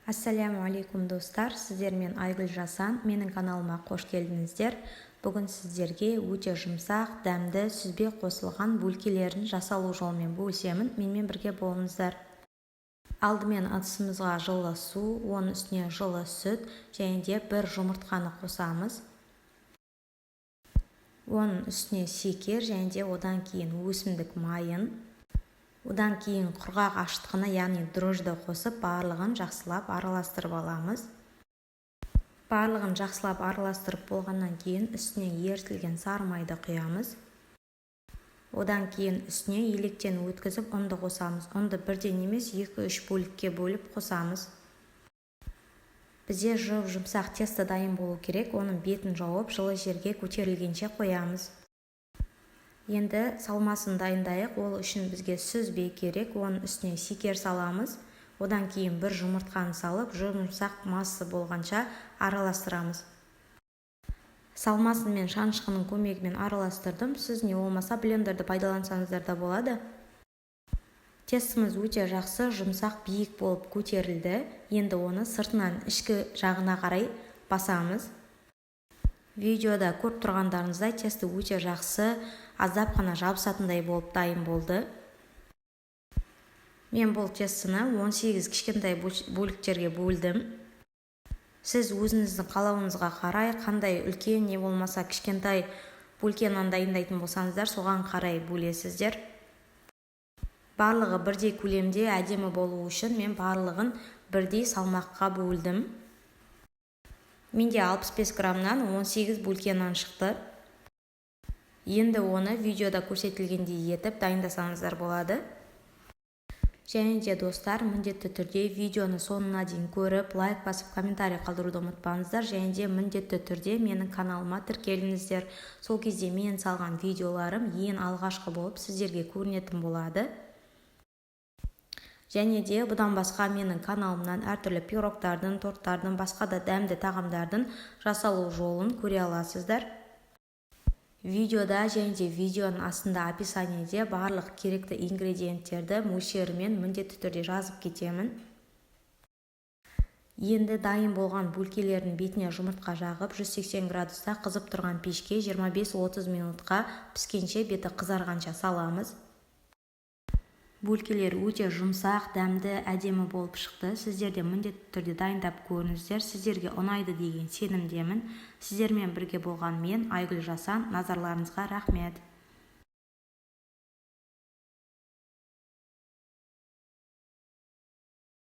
Ассаляму алейкум достар, сіздермен Айгүл Жасан, менің каналыма қош келдіңіздер. Бүгін сіздерге өте жұмсақ, дәмді, сүзбе қосылған бөлкелерін жасалу жолымен бөлісемін. Менімен бірге болыңыздар. Алдымен ыдысымызға жылы су, оның үстіне жылы сүт және де бір жұмыртқаны қосамыз. Оның үстіне шекер және де одан кейін өсімдік майын. Одан кейін құрғақ ашытқыны, яғни дрожжды қосып, барлығын жақсылап араластырып аламыз. Барлығын жақсылап араластырып болғаннан кейін үстіне ерітілген сары майды құямыз. Одан кейін үстіне електен өткізіп ұнды қосамыз. Ұнды бірден емес 2-3 бөлікке бөліп қосамыз. Бізде жұмсақ тесто дайын болу керек, оның бетін жауып жылы жерге көтерілгенше қоямыз. Енді салмасын дайындайық. Ол үшін бізге сүзбе керек. Оның үстіне шекер саламыз. Одан кейін бір жұмыртқаны салып, жұмсақ масса болғанша араластырамыз. Салмасын мен шанышқының көмегімен араластырдым. Сіз не болмаса блендерді пайдалансаңыздар да болады. Тестіміз өте жақсы, жұмсақ, биік болып көтерілді. Енді оны сыртынан ішкі жағына қарай басамыз. Видеода көріп тұрғандарыңыздай тесті өте жақсы, аздап қана жабысатындай болып дайын болды. Мен бұл тестіні 18 кішкентай бөліктерге бөлдім. Сіз өзіңіздің қалауыңызға қарай, қандай үлкен не болмаса кішкентай бөлкені дайындайтын болсаңыздар, соған қарай бөлесіздер. Барлығы бірдей көлемде әдемі болу үшін мен барлығын бірдей салмаққа бөлдім. Менде 65 граммнан 18 бөлкеннан шықты. Енді оны видеода көрсетілгендей етіп дайындасаңыздар болады. Және де достар, міндетті түрде видеоны соңына дейін көріп, лайк басып, комментарий қалдыруды ұмытпаңыздар. Және де міндетті түрде менің каналыма тіркеліңіздер. Сол кезде мен салған видеоларым ең алғашқы болып сіздерге көрінетін болады. Және де бұдан басқа менің каналымнан әртүрлі пирогтардың, торттардың, басқа да дәмді тағамдардың жасалу жолын көре аласыздар. Видеода және де видеоның астында описаниеде барлық керекті ингредиенттерді мөлшерімен міндетті түрде жазып кетемін. Енді дайын болған бөлкелердің бетіне жұмыртқа жағып, 180 градуста қызып тұрған пешке 25-30 минутқа піскенше, беті қызарғанша саламыз. Бөлкелер өте жұмсақ, дәмді, әдемі болып шықты. Сіздер де міндетті түрде дайындап көріңіздер. Сіздерге ұнайды деген сенімдемін. Сіздермен бірге болған мен, Айгүл Жасан. Назарларыңызға рахмет.